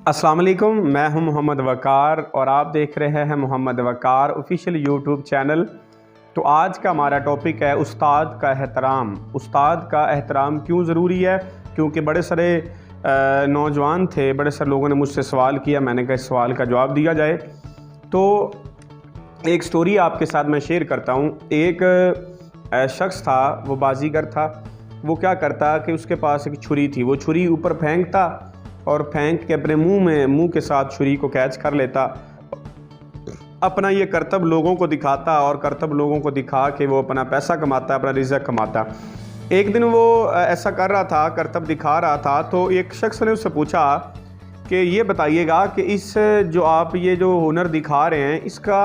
अस्सलाम वालेकुम, मैं हूं मोहम्मद वकार और आप देख रहे हैं मोहम्मद वकार ऑफिशियल यूट्यूब चैनल। तो आज का हमारा टॉपिक है उस्ताद का एहतराम। उस्ताद का एहतराम क्यों ज़रूरी है? क्योंकि बड़े सारे नौजवान थे, बड़े सारे लोगों ने मुझसे सवाल किया, मैंने कहा इस सवाल का जवाब दिया जाए। तो एक स्टोरी आपके साथ मैं शेयर करता हूँ। एक शख्स था, वो बाजीगर था। वो क्या करता कि उसके पास एक छुरी थी, वो छुरी ऊपर फेंकता और फेंक के अपने मुंह के साथ छुरी को कैच कर लेता। अपना ये करतब लोगों को दिखाता और करतब लोगों को दिखा के वो अपना पैसा कमाता, अपना रिज़्क कमाता। एक दिन वो ऐसा कर रहा था, करतब दिखा रहा था, तो एक शख्स ने उससे पूछा कि ये बताइएगा कि इस जो आप ये जो हुनर दिखा रहे हैं, इसका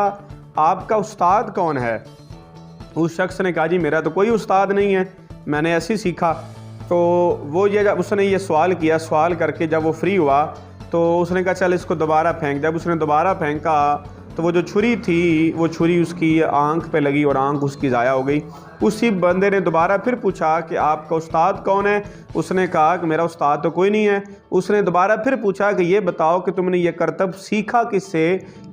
आपका उस्ताद कौन है? उस शख्स ने कहा जी मेरा तो कोई उस्ताद नहीं है, मैंने ऐसे ही सीखा। तो वो जब उसने ये सवाल किया, सवाल करके जब वो फ्री हुआ तो उसने कहा चल इसको दोबारा फेंक। जब उसने दोबारा फेंका तो वो जो छुरी थी, वो छुरी उसकी आंख पे लगी और आंख उसकी ज़ाया हो गई। उसी बंदे ने दोबारा फिर पूछा कि आपका उस्ताद कौन है? उसने कहा कि मेरा उस्ताद तो कोई नहीं है। उसने दोबारा फिर पूछा कि ये बताओ कि तुमने ये करतब सीखा किससे,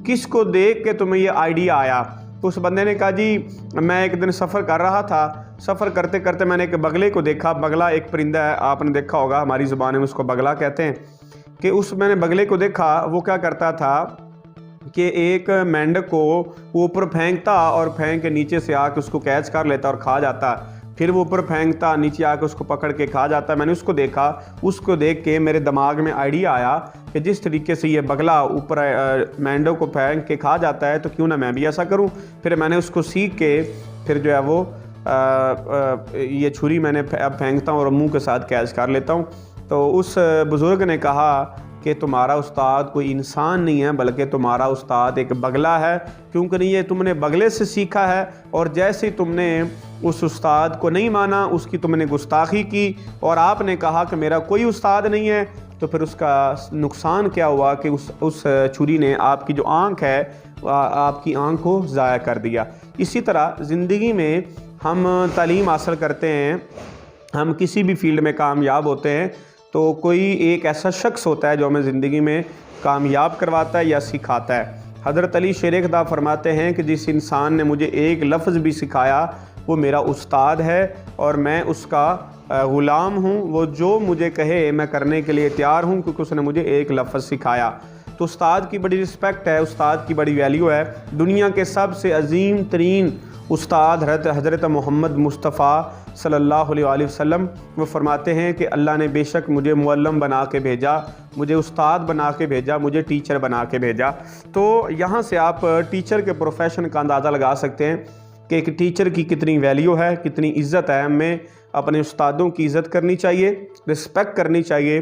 किसको देख के तुम्हें ये आइडिया आया? तो उस बंदे ने कहा जी मैं एक दिन सफ़र कर रहा था, सफ़र करते करते मैंने एक बगले को देखा। बगला एक परिंदा है, आपने देखा होगा, हमारी ज़ुबान में उसको बगला कहते हैं। कि उस मैंने बगले को देखा, वो क्या करता था कि एक मेंढक को वो ऊपर फेंकता और फेंक के नीचे से आके उसको कैच कर लेता और खा जाता। फिर वो ऊपर फेंकता, नीचे आके उसको पकड़ के खा जाता। मैंने उसको देखा, उसको देख के मेरे दिमाग में आइडिया आया कि जिस तरीके से ये बगला ऊपर मेंढक को फेंक के खा जाता है तो क्यों ना मैं भी ऐसा करूं। फिर मैंने उसको सीख के फिर जो है वो ये छुरी मैंने अब फेंकता हूँ और मुंह के साथ कैच कर लेता हूँ। तो उस बुज़ुर्ग ने कहा कि तुम्हारा उस्ताद कोई इंसान नहीं है, बल्कि तुम्हारा उस्ताद एक बगला है। क्योंकि ये तुमने बगले से सीखा है और जैसे तुमने उस उस्ताद को नहीं माना, उसकी तुमने गुस्ताखी की और आपने कहा कि मेरा कोई उस्ताद नहीं है, तो फिर उसका नुकसान क्या हुआ कि उस छुरी ने आपकी जो आँख है, आपकी आँख को ज़ाया कर दिया। इसी तरह ज़िंदगी में हम तालीम हासिल करते हैं, हम किसी भी फील्ड में कामयाब होते हैं, तो कोई एक ऐसा शख्स होता है जो हमें ज़िंदगी में कामयाब करवाता है या सिखाता है। हज़रत अली शेर खुदा फरमाते हैं कि जिस इंसान ने मुझे एक लफ्ज़ भी सिखाया वो मेरा उस्ताद है और मैं उसका ग़ुलाम हूँ। वो जो मुझे कहे मैं करने के लिए तैयार हूँ, क्योंकि उसने मुझे एक लफ्ज़ सिखाया। तो उस्ताद की बड़ी रिस्पेक्ट है, उस्ताद की बड़ी वैल्यू है। दुनिया के सबसे अजीम तरीन उस्ताद हज़रत मोहम्मद मुस्तफ़ा सल्लल्लाहु अलैहि वसल्लम, वो फरमाते हैं कि अल्लाह ने बेशक मुझे मुअल्लम बना के भेजा, मुझे उस्ताद बना के भेजा, मुझे टीचर बना के भेजा। तो यहाँ से आप टीचर के प्रोफेशन का अंदाज़ा लगा सकते हैं कि एक टीचर की कितनी वैल्यू है, कितनी इज़्ज़त है। हमें अपने उस्तादों की इज़्ज़त करनी चाहिए, रिस्पेक्ट करनी चाहिए।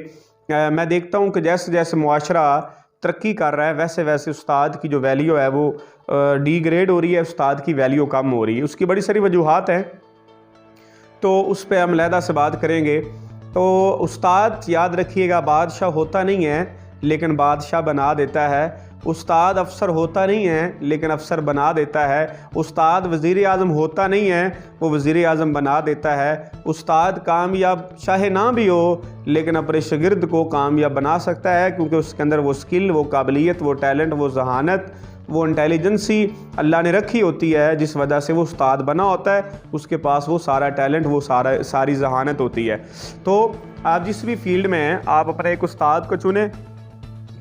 मैं देखता हूँ कि जैसे जैसे मुआशरा तरक्की कर रहा है, वैसे वैसे उस्ताद की जो वैल्यू है वो डिग्रेड हो रही है, उस्ताद की वैल्यू कम हो रही है। उसकी बड़ी सारी वजूहात हैं, तो उस पर हम अलहदा से बात करेंगे। तो उस्ताद याद रखिएगा बादशाह होता नहीं है, लेकिन बादशाह बना देता है। उस्ताद अफसर होता नहीं है, लेकिन अफसर बना देता है। उस्ताद वज़ीर आज़म होता नहीं है, वो वज़ीर आज़म बना देता है। उस्ताद कामयाब चाहे ना भी हो, लेकिन अपने शागिर्द को कामयाब बना सकता है, क्योंकि उसके अंदर वो स्किल, वो काबिलियत, वो टैलेंट, वो जहानत, वो इंटेलिजेंसी अल्लाह ने रखी होती है, जिस वजह से वो उस्ताद बना होता है। उसके पास वो सारा टैलेंट, वो सारी जहानत होती है। तो आप जिस भी फील्ड में हैं, आप अपने एक उस्ताद को चुनें,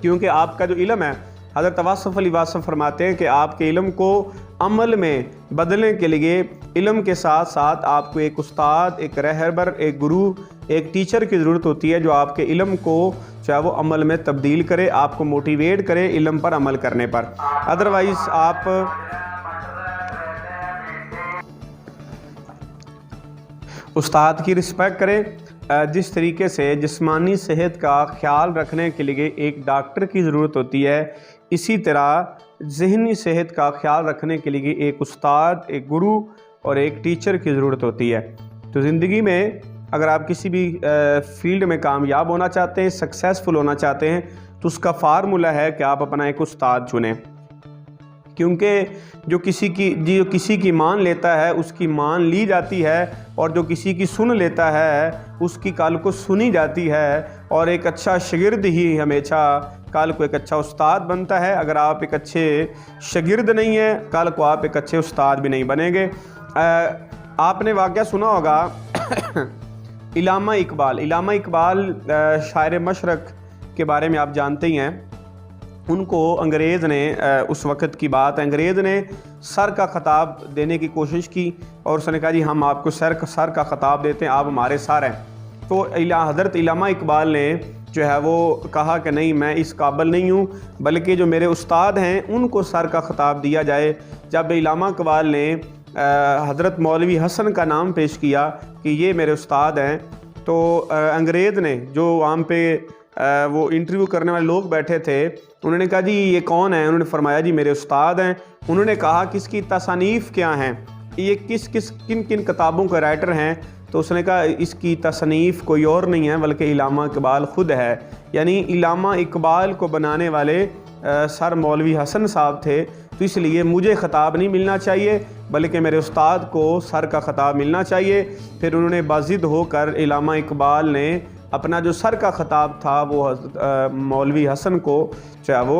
क्योंकि आपका जो इल्म है, हज़रत वासफ़ अली वासफ़ फरमाते हैं कि आपके इल्म को अमल में बदलने के लिए इल्म के साथ साथ आपको एक उस्ताद, एक रहबर, एक गुरु, एक टीचर की ज़रूरत होती है, जो आपके इल्म को चाहे वो अमल में तब्दील करे, आपको मोटिवेट करे इल्म पर अमल करने पर। अदरवाइज़ आप उस्ताद की रिस्पेक्ट करें। जिस तरीके से जिस्मानी सेहत का ख्याल रखने के लिए एक डॉक्टर की ज़रूरत होती है, इसी तरह ज़हनी सेहत का ख्याल रखने के लिए एक उस्ताद, एक गुरु और एक टीचर की ज़रूरत होती है। तो ज़िंदगी में अगर आप किसी भी फील्ड में कामयाब होना चाहते हैं, सक्सेसफुल होना चाहते हैं, तो उसका फार्मूला है कि आप अपना एक उस्ताद चुनें। क्योंकि जो किसी की मान लेता है उसकी मान ली जाती है, और जो किसी की सुन लेता है उसकी कल को सुनी जाती है। और एक अच्छा शागिर्द ही हमेशा कल को एक अच्छा उस्ताद बनता है। अगर आप एक अच्छे शागिर्द नहीं हैं, कल को आप एक अच्छे उस्ताद भी नहीं बनेंगे। आपने वाक़या सुना होगा इलामा इकबाल शायर मशरक़ के बारे में आप जानते ही हैं। उनको अंग्रेज़ ने, उस वक़्त की बात है, अंग्रेज़ ने सर का ख़िताब देने की कोशिश की और उसने कहा जी हम आपको सर का ख़िताब देते हैं, आप हमारे सर हैं। तो हज़रत इलामा इकबाल ने जो है वो कहा कि नहीं, मैं इस काबिल नहीं हूँ, बल्कि जो मेरे उस्ताद हैं उनको सर का ख़िताब दिया जाए। जब इलामा इकबाल ने हज़रत मौलवी हसन का नाम पेश किया कि ये मेरे उस्ताद हैं, तो अंग्रेज़ ने, जो वहाँ पे वो इंटरव्यू करने वाले लोग बैठे थे, उन्होंने कहा जी ये कौन है? उन्होंने फरमाया जी मेरे उस्ताद हैं। उन्होंने कहा किसकी तसनीफ़ क्या हैं, ये किन किन किताबों के राइटर हैं? तो उसने कहा इसकी तसनीफ़ कोई और नहीं है बल्कि इलामा इकबाल ख़ुद है। यानी इलामा इकबाल को बनाने वाले सर मौलवी हसन साहब थे। तो इसलिए मुझे ख़िताब नहीं मिलना चाहिए बल्कि मेरे उस्ताद को सर का ख़िताब मिलना चाहिए। फिर उन्होंने बाज़िद होकर इलामा इकबाल ने अपना जो सर का ख़िताब था वो मौलवी हसन को जो है वो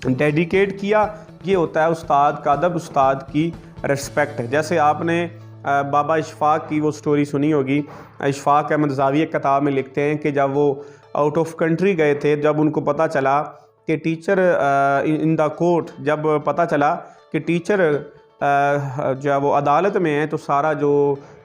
डेडिकेट किया। ये होता है उस्ताद का अदब, उस्ताद की रिस्पेक्ट। जैसे आपने बाबा इशफ़ाक़ की वो स्टोरी सुनी होगी। इशफ़ाक़ अहमद ज़ावी एक किताब में लिखते हैं कि जब वो आउट ऑफ कंट्री गए थे, जब उनको पता चला कि टीचर इन द कोर्ट, जब पता चला कि टीचर जो है वो अदालत में है, तो सारा जो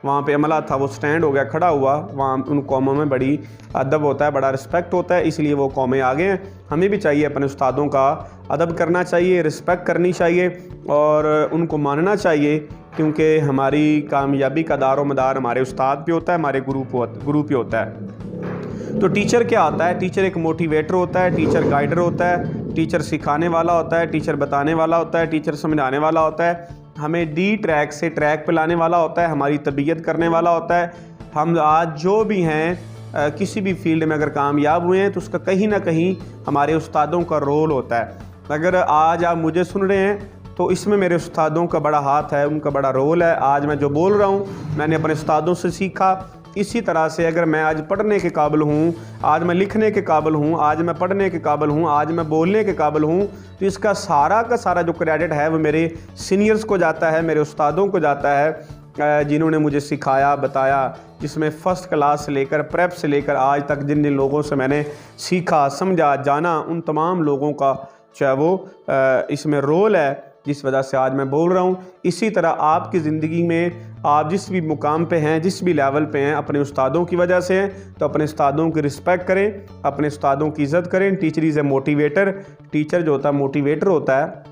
वहाँ पे अमला था वो स्टैंड हो गया, खड़ा हुआ। वहाँ उन कौमों में बड़ी अदब होता है, बड़ा रिस्पेक्ट होता है, इसलिए वो कौमें आगे हैं। हमें भी चाहिए अपने उस्तादों का अदब करना चाहिए, रिस्पेक्ट करनी चाहिए और उनको मानना चाहिए, क्योंकि हमारी कामयाबी का दारो मदार हमारे उस्ताद पे होता है, हमारे गुरु पे होता है। तो टीचर क्या होता है? टीचर एक मोटिवेटर होता है, टीचर गाइडर होता है, टीचर सिखाने वाला होता है, टीचर बताने वाला होता है, टीचर समझाने वाला होता है, हमें डी ट्रैक से ट्रैक पे लाने वाला होता है, हमारी तरबियत करने वाला होता है। हम आज जो भी हैं किसी भी फील्ड में अगर कामयाब हुए हैं तो उसका कहीं ना कहीं हमारे उस्तादों का रोल होता है। अगर आज आप मुझे सुन रहे हैं तो इसमें मेरे उस्तादों का बड़ा हाथ है, उनका बड़ा रोल है। आज मैं जो बोल रहा हूँ मैंने अपने उस्तादों से सीखा। इसी तरह से अगर मैं आज पढ़ने के काबिल हूँ, आज मैं लिखने के काबिल हूँ, आज मैं पढ़ने के काबिल हूँ, आज मैं बोलने के काबिल हूँ, तो इसका सारा का सारा जो क्रेडिट है वो मेरे सीनियर्स को जाता है, मेरे उस्तादों को जाता है, जिन्होंने मुझे सिखाया, बताया, जिसमें फ़र्स्ट क्लास से लेकर प्रेप से लेकर आज तक जिन जिन लोगों से मैंने सीखा, समझा, जाना, उन तमाम लोगों का चाहे वो इसमें रोल है, जिस वजह से आज मैं बोल रहा हूँ। इसी तरह आपकी ज़िंदगी में आप जिस भी मुकाम पे हैं, जिस भी लेवल पे हैं, अपने उस्तादों की वजह से हैं, तो अपने उस्तादों की रिस्पेक्ट करें, अपने उस्तादों की इज़्ज़त करें। Teacher is a motivator. Teacher जो होता है मोटिवेटर होता है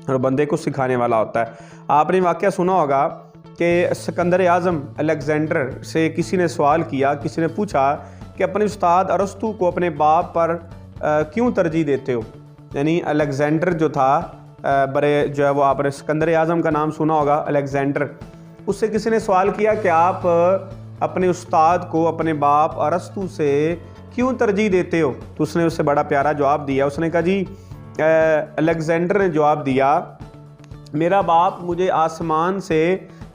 और बंदे को सिखाने वाला होता है। आपने वाक़या सुना होगा कि सिकंदर आज़म अलेक्जेंडर से किसी ने सवाल किया, किसी ने पूछा कि अपने उस्ताद अरस्तु को अपने बाप पर क्यों तरजीह देते हो? यानी अलेक्जेंडर जो था, बड़े जो है वो, आपने सिकंदर आज़म का नाम सुना होगा, अलेक्जेंडर। उससे किसी ने सवाल किया कि आप अपने उस्ताद को अपने बाप अरस्तु से क्यों तरजीह देते हो? तो उसने उससे बड़ा प्यारा जवाब दिया। उसने कहा जी, अलेक्जेंडर ने जवाब दिया, मेरा बाप मुझे आसमान से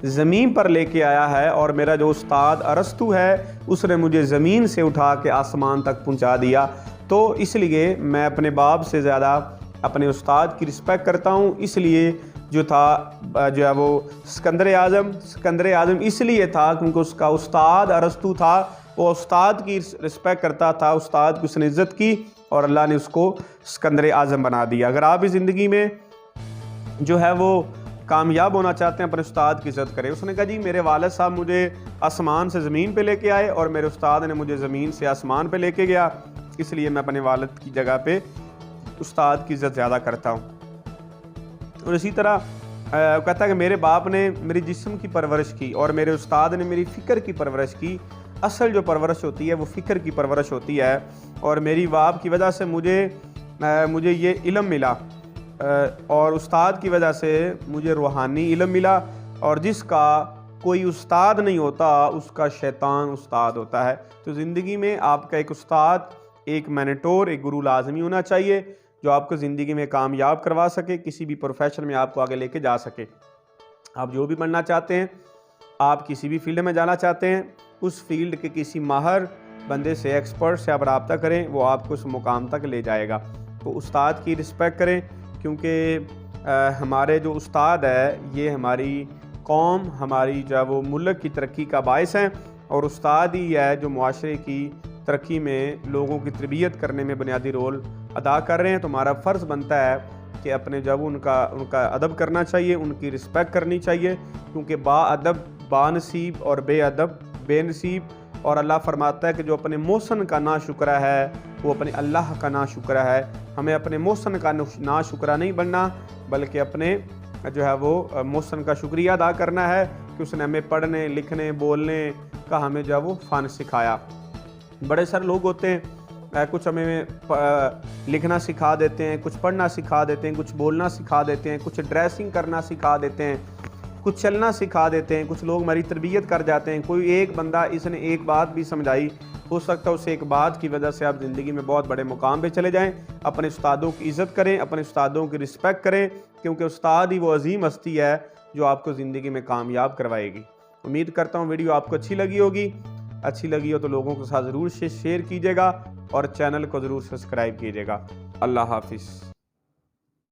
ज़मीन पर लेके आया है और मेरा जो उस्ताद अरस्तु है उसने मुझे ज़मीन से उठा के आसमान तक पहुंचा दिया। तो इसलिए मैं अपने बाप से ज़्यादा अपने उस्ताद की रिस्पेक्ट करता हूँ। इसलिए जो था जो है वो सिकंदर आज़म इसलिए था क्योंकि उसका उस्ताद अरस्तु था। वो उस्ताद की रिस्पेक्ट करता था, उस्ताद की उसने इज़्ज़त की और अल्लाह ने उसको सिकंदर आज़म बना दिया। अगर आप इस ज़िंदगी में जो है वो कामयाब होना चाहते हैं, अपने उस्ताद की इज़्ज़त करें। उसने कहा जी, मेरे वालिद साहब मुझे आसमान से ज़मीन पे लेके आए और मेरे उस्ताद ने मुझे ज़मीन से आसमान पे लेके गया, इसलिए मैं अपने वालिद की जगह पे उस्ताद की इज़्ज़त ज़्यादा करता हूँ। और इसी तरह कहता है कि मेरे बाप ने मेरी जिस्म की परवरिश की और मेरे उस्ताद ने मेरी फ़िक्र की परवरिश की। असल जो परवरिश होती है वो फ़िक्र की परवरिश होती है और मेरी बाप की वजह से मुझे ये इल्म मिला और उस्ताद की वजह से मुझे रूहानी इल्म मिला। और जिसका कोई उस्ताद नहीं होता उसका शैतान उस्ताद होता है। तो ज़िंदगी में आपका एक उस्ताद, एक मेंटोर, एक गुरु लाजमी होना चाहिए। जो आपको ज़िंदगी में कामयाब करवा सके, किसी भी प्रोफेशन में आपको आगे लेके जा सके। आप जो भी बनना चाहते हैं, आप किसी भी फील्ड में जाना चाहते हैं, उस फील्ड के किसी माहर बंदे से, एक्सपर्ट से आप रब्ता करें, वो आपको उस मुकाम तक ले जाएगा। तो उस्ताद की रिस्पेक्ट करें, क्योंकि हमारे जो उस्ताद है ये हमारी कौम, हमारी जो है वो मुल्क की तरक्की का बायस है, और उस्ताद ही है जो मुआशरे की तरक्की में लोगों की तरबियत करने में बुनियादी रोल अदा कर रहे हैं। तो हमारा फ़र्ज़ बनता है कि अपने जब उनका अदब करना चाहिए, उनकी रिस्पेक्ट करनी चाहिए, क्योंकि बाअदब बानसीब और बेअदब बेनसीब। और अल्लाह फरमाता है कि जो अपने मौसन का ना शुक्रा है वो अपने अल्लाह का ना शुक्रा है। हमें अपने मौसन का ना शुक्रा नहीं बनना, बल्कि अपने जो है वो मौसन का शुक्रिया अदा करना है कि उसने हमें पढ़ने, लिखने, बोलने का हमें जो है वो फ़न सिखाया। बड़े सारे लोग होते हैं, कुछ हमें लिखना सिखा देते हैं, कुछ पढ़ना सिखा देते हैं, कुछ बोलना सिखा देते हैं, कुछ ड्रेसिंग करना सिखा देते हैं, कुछ चलना सिखा देते हैं, कुछ लोग हमारी तरबियत कर जाते हैं। कोई एक बंदा इसने एक बात भी समझाई, हो सकता है उस एक बात की वजह से आप ज़िंदगी में बहुत बड़े मुकाम पे चले जाएं। अपने उस्तादों की इज़्ज़त करें, अपने उस्तादों की रिस्पेक्ट करें, क्योंकि उस्ताद ही वो अजीम हस्ती है जो आपको ज़िंदगी में कामयाब करवाएगी। उम्मीद करता हूँ वीडियो आपको अच्छी लगी होगी। अच्छी लगी हो तो लोगों के साथ ज़रूर शेयर कीजिएगा और चैनल को ज़रूर सब्सक्राइब कीजिएगा। अल्लाह हाफिज़।